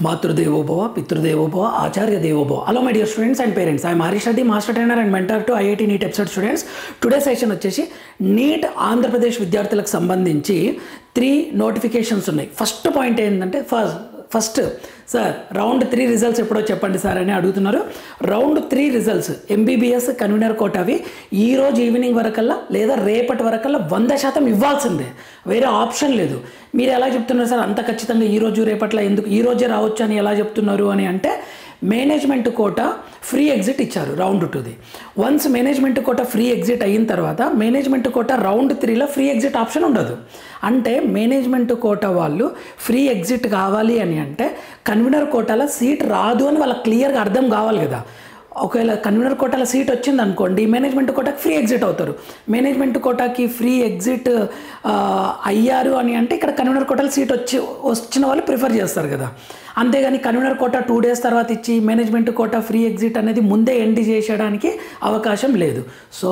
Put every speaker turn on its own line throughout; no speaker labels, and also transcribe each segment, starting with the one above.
Matrudeva Bhava, Pitrudeva Bhava, Acharya Deva Bhava. Hello my dear students and parents. I am Harish Reddy, master trainer and mentor to IIT NEET episode students. Today's session వచ్చేసి NEET Andhra Pradesh విద్యార్థులకు సంబంధించి 3 notifications ఉన్నాయి. First point ఏంటంటే first sir round 3 results ఎప్పుడో చెప్పండి sir అని అడుగుతున్నారు. Round 3 results MBBS convener కోటావి ఈ రోజు ఈవినింగ్ వరకల్లా లేదా రేపటి వరకల్లా 100% ఇవ్వాల్సిందే, వేరే ఆప్షన్ లేదు. మీరు ఎలా చెప్తున్నారు సార్ అంత ఖచ్చితంగా ఈ రోజు రేపట్ల ఎందుకు ఈ రోజే రావచ్చు అని ఎలా చెప్తున్నారు అని అంటే, మేనేజ్మెంట్ కోటా ఫ్రీ ఎగ్జిట్ ఇచ్చారు రౌండ్ 2ది. Once management quota free exit అయిన తర్వాత మేనేజ్మెంట్ కోటా రౌండ్ 3లో ఫ్రీ ఎగ్జిట్ ఆప్షన్ ఉండదు. అంటే మేనేజ్మెంట్ కోటా వాళ్ళు ఫ్రీ ఎగ్జిట్ కావాలి అని అంటే కన్వీనర్ కోటాలో సీట్ రాదు అని వాళ్ళకి క్లియర్గా అర్థం కావాలి కదా. ఒకవేళ కన్వీనర్ కోటాలో సీట్ వచ్చింది అనుకోండి, మేనేజ్మెంట్ కోటాకి ఫ్రీ ఎగ్జిట్ అవుతారు. మేనేజ్మెంట్ కోటాకి ఫ్రీ ఎగ్జిట్ అయ్యారు అని అంటే ఇక్కడ కన్వీనర్ కోటాలో సీట్ వచ్చిన వాళ్ళు ప్రిఫర్ చేస్తారు కదా. అంతేగాని కన్వీనర్ కోటా 2 days తర్వాత ఇచ్చి మేనేజ్మెంట్ కోటా ఫ్రీ ఎగ్జిట్ అనేది ముందే ఎండ్ చేసేయడానికి అవకాశం లేదు. సో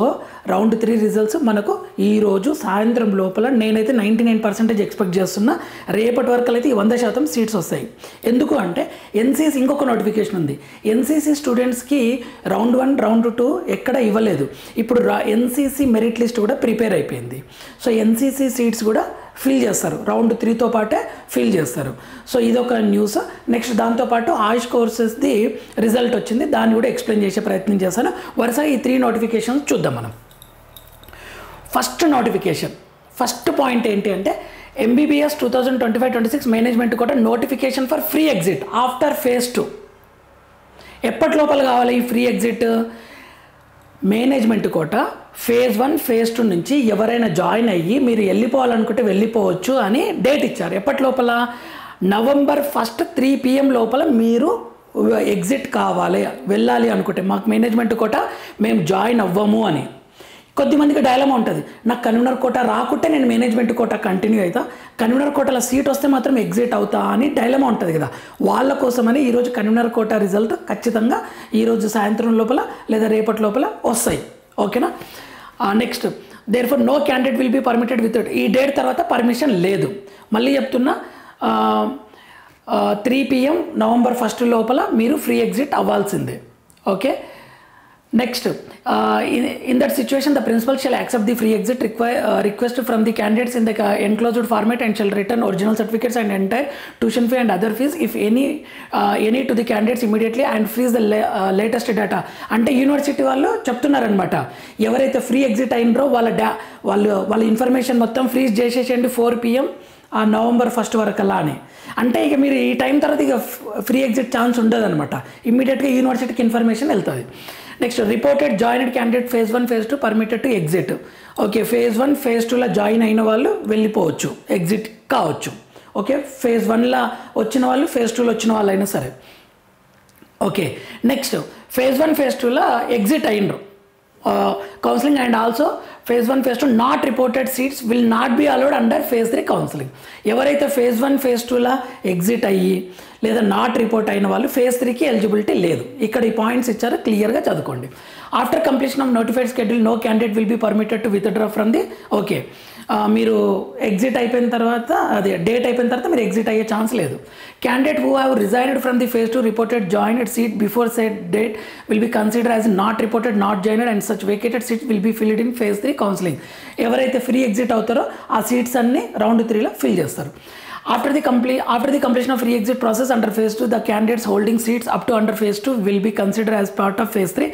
రౌండ్ 3 రిజల్ట్స్ మనకు ఈరోజు సాయంత్రం లోపల నేనైతే 99% ఎక్స్పెక్ట్ చేస్తున్నా. రేపటి వరకు అయితే 100% సీట్స్ వస్తాయి. ఎందుకు అంటే ఎన్సీసీ ఇంకొక నోటిఫికేషన్ ఉంది. ఎన్సీసీ స్టూడెంట్స్కి రౌండ్ 1 రౌండ్ 2 ఎక్కడ ఇవ్వలేదు. ఇప్పుడు ఎన్సీసీ మెరిట్ లిస్ట్ కూడా ప్రిపేర్ అయిపోయింది. సో ఎన్సీసీ సీట్స్ కూడా ఫిల్ చేస్తారు, రౌండ్ 3తో పాటే ఫిల్ చేస్తారు. సో ఇదొక న్యూస్. నెక్స్ట్ దాంతోపాటు ఆయుష్ కోర్సెస్ది రిజల్ట్ వచ్చింది, దాన్ని కూడా ఎక్స్ప్లెయిన్ చేసే ప్రయత్నం చేశాను. వరుసగా ఈ 3 నోటిఫికేషన్స్ చూద్దాం మనం. ఫస్ట్ నోటిఫికేషన్, ఫస్ట్ పాయింట్ ఏంటి అంటే MBBS 2025-26 management quota notification for free exit after phase 2. ఎప్పటి లోపల కావాలి ఈ free exit? Management quota phase 1 phase 2 నుంచి ఎవరైనా జాయిన్ అయ్యి మీరు వెళ్ళిపోవాలనుకుంటే వెళ్ళిపోవచ్చు అని డేట్ ఇచ్చారు. ఎప్పటి లోపల? November 1 3 PM లోపల మీరు ఎగ్జిట్ కావాలి, వెళ్ళాలి అనుకుంటే మాకు మేనేజ్మెంట్ కోటా మేము జాయిన్ అవ్వము అని. కొద్దిమందికి డైలమా ఉంటుంది, నాకు కన్వీనర్ కోటా రాకుంటే నేను మేనేజ్మెంట్ కోటా కంటిన్యూ అవుతా, కన్వీనర్ కోటాలో సీట్ వస్తే మాత్రం ఎగ్జిట్ అవుతా అని డైలమా ఉంటుంది కదా. వాళ్ళ కోసమని ఈరోజు కన్వీనర్ కోటా రిజల్ట్ ఖచ్చితంగా ఈరోజు సాయంత్రం లోపల లేదా రేపటి లోపల వస్తాయి. ఓకేనా? Next therefore no candidate will be permitted with ఈ డేట్ తర్వాత పర్మిషన్ లేదు. మళ్ళీ చెప్తున్నా 3 PM November 1 లోపల మీరు ఫ్రీ ఎగ్జిట్ అవ్వాల్సిందే. Okay. Next in that situation the principal shall accept the free exit request from the candidates in the enclosed format and shall return original certificates and entire tuition fee and other fees if any to the candidates immediately and freeze the latest data. అంటే university వాళ్ళు చెప్తున్నారనమాట, ఎవరైతే free exit అయినరో వాళ్ళ information మొత్తం freeze చేసేసేయండి 4 PM November 1 వరకల్లా అని. అంటే ఇక మీరు ఈ టైం తర్వాత ఇక ఫ్రీ ఎగ్జిట్ ఛాన్స్ ఉండదు అనమాట, ఇమ్మీడియట్గా యూనివర్సిటీకి ఇన్ఫర్మేషన్ వెళ్తుంది. Next reported joined candidate phase 1 phase 2 permitted to exit. Okay, phase 1 phase 2లో జాయిన్ అయిన వాళ్ళు వెళ్ళిపోవచ్చు, ఎగ్జిట్ కావచ్చు. ఓకే, phase 1లో వచ్చిన వాళ్ళు phase 2లో వచ్చిన వాళ్ళు అయినా సరే. ఓకే, నెక్స్ట్ phase 1 phase 2లో ఎగ్జిట్ అయినరు counselling and also phase 1 phase 2 not reported seats will not be allowed under phase 3 counselling. ఎవరైతే phase 1 phase 2లో ఎగ్జిట్ అయ్యి లేదా నాట్ రిపోర్ట్ అయిన వాళ్ళు phase 3కి ఎలిజిబిలిటీ లేదు. ఇక్కడ ఈ పాయింట్స్ ఇచ్చారు, క్లియర్గా చదువుకోండి. After completion of notified schedule no candidate will be permitted to withdraw from the. Okay, మీరు ఎగ్జిట్ అయిపోయిన తర్వాత అదే డేట్ అయిపోయిన తర్వాత మీరు ఎగ్జిట్ అయ్యే ఛాన్స్ లేదు. Candidate who have resigned from the phase 2 reported joined seat before set date will be consider as not reported not joined and such vacated seat will be filled in phase 3 counselling. ఎవరైతే free exit అవుతారో ఆ seats అన్ని round 3లో fill చేస్తారు. After the completion of free exit process under phase 2, the candidates holding seats up to under phase 2 will be considered as part of phase 3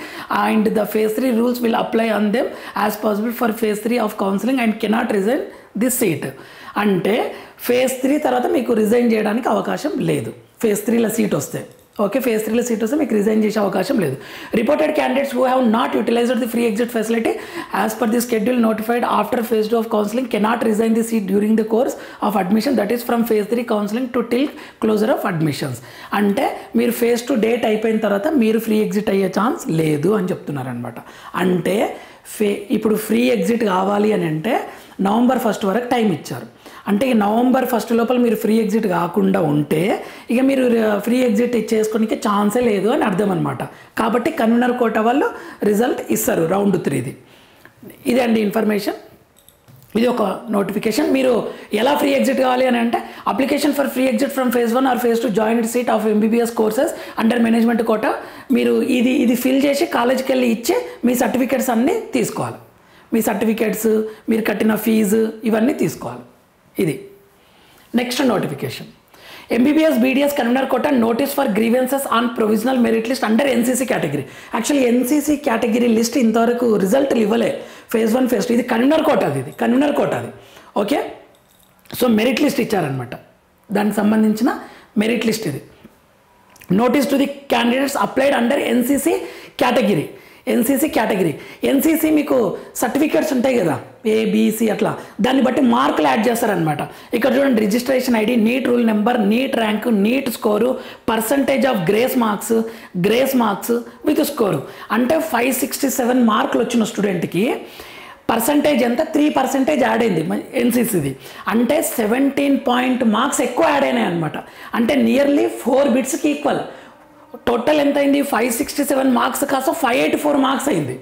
and the phase 3 rules will apply on them as possible for phase 3 of counseling and cannot resign this seat. అంటే phase 3 తర్వాత మీకు resign చేయడానికి అవకాశం లేదు phase 3లో seat వస్తే. Okay, phase 3లో seat వస్తే మీకు రిజైన్ చేసే అవకాశం లేదు. Reported candidates who have not utilised the free exit facility as per the schedule notified after phase 2 of counselling cannot resign the seat during the course of admission that is from phase 3 counselling to till closure of admissions. అంటే మీరు phase 2 date అయిపోయిన తర్వాత మీరు free exit అయ్యే chance లేదు అని చెప్తున్నారనమాట. అంటే ఇప్పుడు ఫ్రీ ఎగ్జిట్ కావాలి అని అంటే November 1 వరకు టైం ఇచ్చారు. అంటే November 1 లోపల మీరు ఫ్రీ ఎగ్జిట్ కాకుండా ఉంటే ఇక మీరు ఫ్రీ ఎగ్జిట్ చేసుకోనికి ఛాన్సే లేదు అని అర్థం అనమాట. కాబట్టి కన్వీనర్ కోటా వాళ్ళు రిజల్ట్ ఇస్తారు రౌండ్ 3ది. ఇదే అండి ఇన్ఫర్మేషన్. ఇది ఒక నోటిఫికేషన్. మీరు ఎలా ఫ్రీ ఎగ్జిట్ కావాలి అని అంటే application for free exit from phase 1 or phase 2 joined seat of MBBS courses under management quota. మీరు ఇది ఫిల్ చేసి కాలేజ్కి వెళ్ళి ఇచ్చి మీ సర్టిఫికేట్స్ అన్నీ తీసుకోవాలి. మీ సర్టిఫికేట్స్, మీరు కట్టిన ఫీజు ఇవన్నీ తీసుకోవాలి. ఇది next notification. MBBS BDS convenor quota notice for grievances on provisional merit list under NCC category. Actually NCC category list ఇంతవరకు రిజల్ట్లు ఇవ్వలే. phase 1 phase 2 ఇది కన్వీనర్ కోటాది, ఇది కన్వీనర్ కోటాది. ఓకే, సో మెరిట్ లిస్ట్ ఇచ్చారనమాట, దానికి సంబంధించిన మెరిట్ లిస్ట్ ఇది. Notice to the candidates applied under NCC category. NCC మీకు సర్టిఫికేట్స్ ఉంటాయి కదా, ABC అట్లా, దాన్ని బట్టి మార్కులు యాడ్ చేస్తారనమాట. ఇక్కడ చూడండి, registration ID, NEET roll number, NEET rank, NEET score, percentage of grace marks with score. అంటే 567 మార్కులు వచ్చిన స్టూడెంట్కి పర్సంటేజ్ ఎంత, 3% యాడ్ అయింది NCCది. అంటే 17 పాయింట్ మార్క్స్ ఎక్కువ యాడ్ అయినాయి అనమాట. అంటే నియర్లీ 4 బిట్స్కి ఈక్వల్. టోటల్ ఎంత అయింది, 567 మార్క్స్ కాస్త 584 మార్క్స్ అయింది.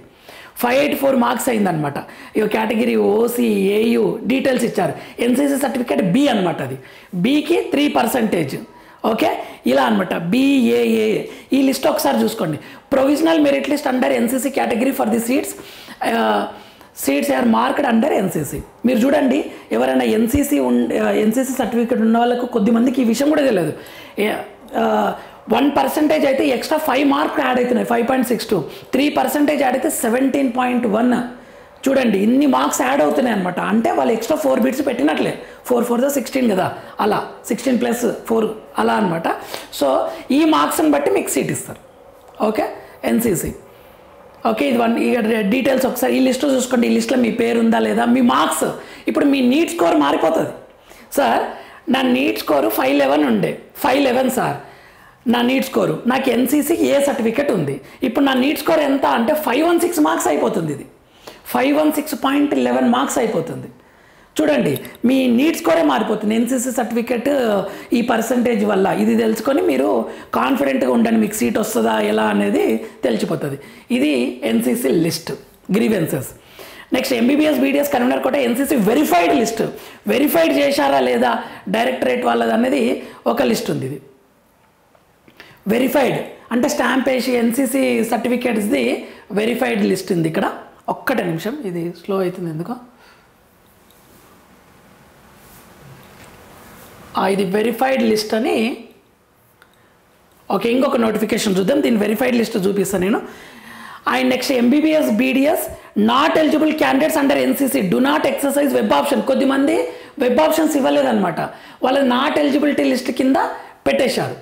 584 మార్క్స్ అయిందనమాట. ఇక కేటగిరీ OC, AU డీటెయిల్స్ ఇచ్చారు. NCC సర్టిఫికేట్ B అనమాట, అది Bకి 3%. ఓకే, ఇలా అనమాట. BAA ఈ లిస్ట్ ఒకసారి చూసుకోండి. Provisional merit list under NCC category for the seats are marked under NCC. మీరు చూడండి, ఎవరైనా NCC సర్టిఫికేట్ ఉన్న వాళ్ళకు కొద్దిమందికి ఈ విషయం కూడా తెలియదు. 1% అయితే ఎక్స్ట్రా 5 మార్క్స్ యాడ్ అవుతున్నాయి, 5.62. 3% యాడ్ అయితే 17.1. చూడండి, ఇన్ని మార్క్స్ యాడ్ అవుతున్నాయి అనమాట. అంటే వాళ్ళు ఎక్స్ట్రా 4 బిట్స్ పెట్టినట్లే. 4 4 16 కదా, అలా 16 + 4 అలా అనమాట. సో ఈ మార్క్స్ని బట్టి మీకు సీట్ ఇస్తారు. Okay, NCC. ఓకే, ఇది ఇక డీటెయిల్స్ ఒకసారి ఈ లిస్టు చూసుకోండి. ఈ లిస్ట్లో మీ పేరు ఉందా లేదా, మీ మార్క్స్. ఇప్పుడు మీ నీట్ స్కోర్ మారిపోతుంది. సార్ నా నీట్ స్కోరు 511 ఉండే, 511 సార్ నా నీట్ స్కోరు. నాకు NCCకి ఏ సర్టిఫికేట్ ఉంది. ఇప్పుడు నా నీట్ స్కోర్ ఎంత అంటే 516 మార్క్స్ అయిపోతుంది. ఇది 516.11 మార్క్స్ అయిపోతుంది. చూడండి, మీ నీట్ స్కోరే మారిపోతుంది NCC సర్టిఫికేట్ ఈ పర్సంటేజ్ వల్ల. ఇది తెలుసుకొని మీరు కాన్ఫిడెంట్గా ఉండండి, మీకు సీట్ వస్తుందా ఎలా అనేది తెలిసిపోతుంది. ఇది NCC list grievances. Next MBBS BDS convenor quota NCC verified list. Verified చేశారా లేదా డైరెక్టరేట్ వాళ్ళది అనేది ఒక లిస్ట్ ఉంది. ఇది వెరిఫైడ్ అంటే స్టాంప్ వేసి NCC సర్టిఫికేట్స్ది వెరిఫైడ్ లిస్ట్ ఉంది. ఇక్కడ ఒక్కటే నిమిషం, ఇది స్లో అవుతుంది ఎందుకో. ఇది వెరిఫైడ్ లిస్ట్ అని. ఓకే, ఇంకొక నోటిఫికేషన్ చూద్దాం. దీని వెరిఫైడ్ లిస్ట్ చూపిస్తాను నేను. And next MBBS BDS not eligible candidates under NCC do not exercise web option. కొద్దిమంది వెబ్ ఆప్షన్స్ ఇవ్వలేదన్నమాట, వాళ్ళ నాట్ ఎలిజిబిలిటీ లిస్ట్ కింద పెట్టేశారు.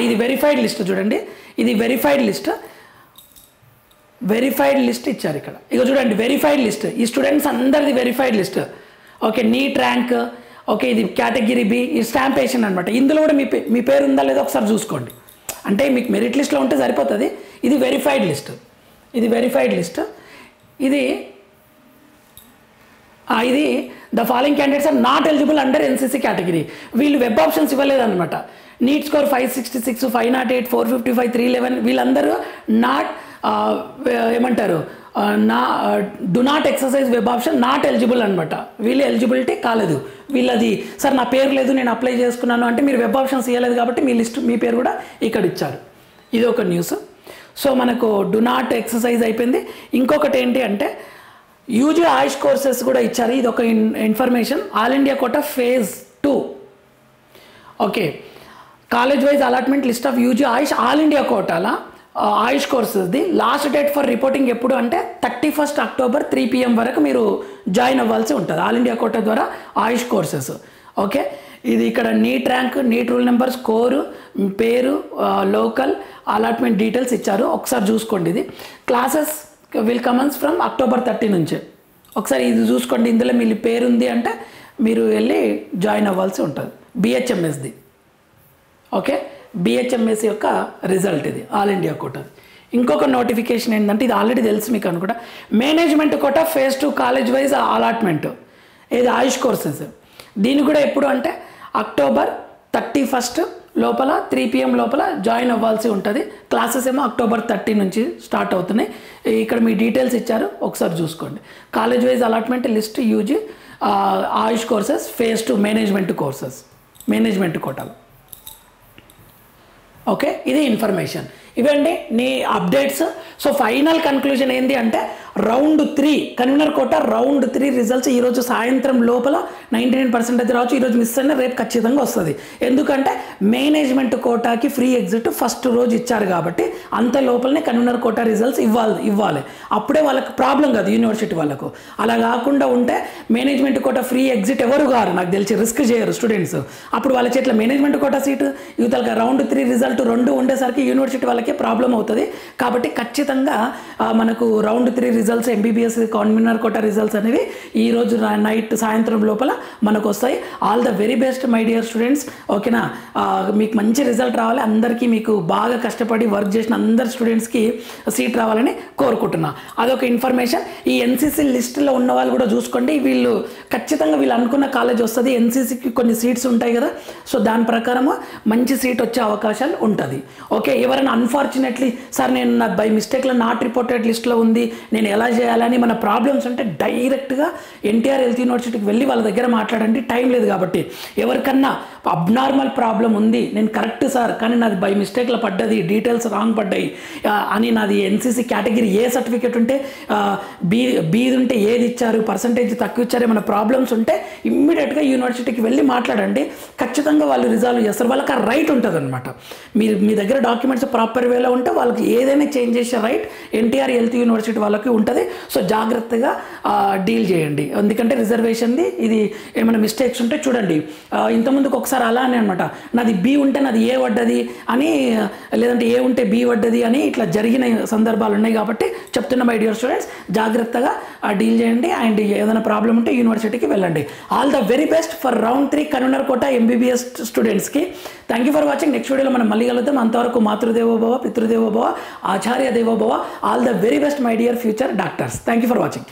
ఇది వెరిఫైడ్ లిస్ట్ చూడండి, ఇది వెరిఫైడ్ లిస్ట్ ఇచ్చారు ఇక్కడ. ఇక చూడండి, వెరిఫైడ్ లిస్ట్ ఈ స్టూడెంట్స్ అందరిది verified list. Okay, NEET rank. Okay, ఇది కేటగిరీ B, ఈ స్టాంప్ వేషన్ అనమాట. ఇందులో కూడా మీ పేరు ఉందా లేదా ఒకసారి చూసుకోండి. అంటే మీకు మెరిట్ లిస్ట్లో ఉంటే సరిపోతుంది. ఇది వెరిఫైడ్ లిస్ట్. ఇది the following candidates are not eligible under NCC category. వీళ్ళు వెబ్ ఆప్షన్స్ ఇవ్వలేదన్నమాట. నీట్ స్కోర్ 566, 508, 455, 311 వీళ్ళందరూ ఏమంటారు do not exercise web option, not eligible అనమాట. వీళ్ళు ఎలిజిబిలిటీ కాలేదు. వీళ్ళది సార్ నా పేరు లేదు, నేను అప్లై చేసుకున్నాను అంటే మీరు వెబ్ ఆప్షన్స్ ఇవ్వలేదు కాబట్టి మీ పేరు కూడా ఇక్కడ ఇచ్చారు. ఇది ఒక న్యూస్. సో మనకు డు నాట్ ఎక్సర్సైజ్ అయిపోయింది. ఇంకొకటి ఏంటి అంటే UG ఆయుష్ కోర్సెస్ కూడా ఇచ్చారు. ఇది ఒక information. All India quota phase 2. Okay, college wise allotment list of UG AYUSH all India కోటాల ఆయుష్ కోర్సెస్ది లాస్ట్ డేట్ ఫర్ రిపోర్టింగ్ ఎప్పుడు అంటే 31 అక్టోబర్ 3 PM వరకు మీరు జాయిన్ అవ్వాల్సి ఉంటుంది ఆల్ ఇండియా కోటా ద్వారా ఆయుష్ కోర్సెస్. ఓకే, ఇది ఇక్కడ NEET rank, NEET roll number, score, పేరు, లోకల్ అలాట్మెంట్ డీటెయిల్స్ ఇచ్చారు. ఒకసారి చూసుకోండి. ఇది classes will commence from October 30 నుంచే. ఒకసారి ఇది చూసుకోండి. ఇందులో మీ పేరు ఉంది అంటే మీరు వెళ్ళి జాయిన్ అవ్వాల్సి ఉంటుంది. BHMSది. ఓకే, BHMS యొక్క రిజల్ట్ ఇది ఆల్ ఇండియా కోటా. ఇంకొక నోటిఫికేషన్ ఏంటంటే ఇది ఆల్రెడీ తెలుసు మీకు అనుకుంటా, management quota phase 2 college wise allotment. ఇది ఆయుష్ కోర్సెస్. దీని కూడా ఎప్పుడు అంటే అక్టోబర్ 31 లోపల 3 PM లోపల జాయిన్ అవ్వాల్సి ఉంటుంది. క్లాసెస్ ఏమో October 30 నుంచి స్టార్ట్ అవుతున్నాయి. ఇక్కడ మీ డీటెయిల్స్ ఇచ్చారు, ఒకసారి చూసుకోండి. College wise allotment list UG AYUSH courses phase 2 management courses, management కోటాలు. ఓకే, ఇది ఇన్ఫర్మేషన్. ఇవండి నీ అప్డేట్స్. సో ఫైనల్ కన్క్లూజన్ ఏంటి అంటే round 3 convener quota round 3 results ఈరోజు సాయంత్రం లోపల 99% అయితే రావచ్చు. ఈరోజు మిస్ అయినా రేపు ఖచ్చితంగా వస్తుంది. ఎందుకంటే మేనేజ్మెంట్ కోటాకి ఫ్రీ ఎగ్జిట్ ఫస్ట్ రోజు ఇచ్చారు కాబట్టి అంత లోపలనే కన్వీనర్ కోటా రిజల్ట్స్ ఇవ్వాలి. అప్పుడే వాళ్ళకి ప్రాబ్లం కాదు యూనివర్సిటీ వాళ్ళకు. అలా కాకుండా ఉంటే మేనేజ్మెంట్ కోటా ఫ్రీ ఎగ్జిట్ ఎవరు కారు నాకు తెలిసి రిస్క్ చేయరు స్టూడెంట్స్. అప్పుడు వాళ్ళ చేతిలో మేనేజ్మెంట్ కోటా సీటు యువతలకి రౌండ్ 3 రిజల్ట్ 2 ఉండేసరికి యూనివర్సిటీ వాళ్ళకే ప్రాబ్లం అవుతుంది. కాబట్టి ఖచ్చితంగా మనకు round 3 results MBBS convener quota results అనేవి ఈరోజు నైట్ సాయంత్రం లోపల మనకు వస్తాయి. All the very best my dear students. ఓకేనా, మీకు మంచి రిజల్ట్ రావాలి. అందరికీ మీకు బాగా కష్టపడి వర్క్ చేసిన అందరి స్టూడెంట్స్కి సీట్ రావాలని కోరుకుంటున్నా. అదొక ఇన్ఫర్మేషన్. ఈ ఎన్సీసీ లిస్టులో ఉన్న వాళ్ళు కూడా చూసుకోండి. వీళ్ళు ఖచ్చితంగా వీళ్ళు అనుకున్న కాలేజ్ వస్తుంది. ఎన్సీసీకి కొన్ని సీట్స్ ఉంటాయి కదా, సో దాని ప్రకారము మంచి సీట్ వచ్చే అవకాశాలు ఉంటుంది. ఓకే, ఎవరైనా అన్ఫార్చునేట్లీ సార్ నేను నాకు బై మిస్టేక్లో నాట్ రిపోర్టెడ్ లిస్ట్లో ఉంది, నేను ఎలా చేయాలని మన ప్రాబ్లమ్స్ ఉంటే డైరెక్ట్గా ఎన్టీఆర్ హెల్త్ యూనివర్సిటీకి వెళ్ళి వాళ్ళ దగ్గర మాట్లాడండి. టైం లేదు కాబట్టి. ఎవరికన్నా అబ్నార్మల్ ప్రాబ్లం ఉంది, నేను కరెక్ట్ సార్ కానీ నాది బై మిస్టేక్లో పడ్డది, డీటెయిల్స్ రాంగ్ పడ్డాయి అని, నాది ఎన్సీసీ కేటగిరీ ఏ సర్టిఫికేట్ ఉంటే బీది ఉంటే ఏది ఇచ్చారు, పర్సంటేజ్ తక్కువ ఇచ్చారు, మన ప్రాబ్లమ్స్ ఉంటే ఇమ్మీడియట్గా యూనివర్సిటీకి వెళ్ళి మాట్లాడండి. ఖచ్చితంగా వాళ్ళు రిజాల్వ్ చేస్తారు. వాళ్ళకి ఆ రైట్ ఉంటుంది అనమాట. మీ దగ్గర డాక్యుమెంట్స్ ప్రాపర్ వేలో ఉంటే వాళ్ళకి ఏదైనా చేంజ్ చేసే రైట్ ఎన్టీఆర్ హెల్త్ యూనివర్సిటీ వాళ్ళకి ఉంటుంది. సో జాగ్రత్తగా డీల్ చేయండి. ఎందుకంటే రిజర్వేషన్ది ఇది ఏమైనా మిస్టేక్స్ ఉంటే చూడండి. ఇంతకుముందుకు ఒకసారి అలానే అనమాట, నాది బి ఉంటే నాది ఏ పడ్డది అని, లేదంటే ఏ ఉంటే బి పడ్డది అని ఇట్లా జరిగిన సందర్భాలు ఉన్నాయి. కాబట్టి చెప్తున్న మై డియర్ స్టూడెంట్స్ జాగ్రత్తగా డీల్ చేయండి. అండ్ ఏదైనా ప్రాబ్లం ఉంటే యూనివర్సిటీకి వెళ్ళండి. All the very best for round 3 convener quota MBBS స్టూడెంట్స్కి. Thank you for watching. Next వీడియోలో మనం మళ్ళీ కలుద్దాం. అంతవరకు మాతృదేవోభవ, పితృదేవోభవ, ఆచార్య దేవోభవ. All the very best my dear future doctors. Thank you for watching.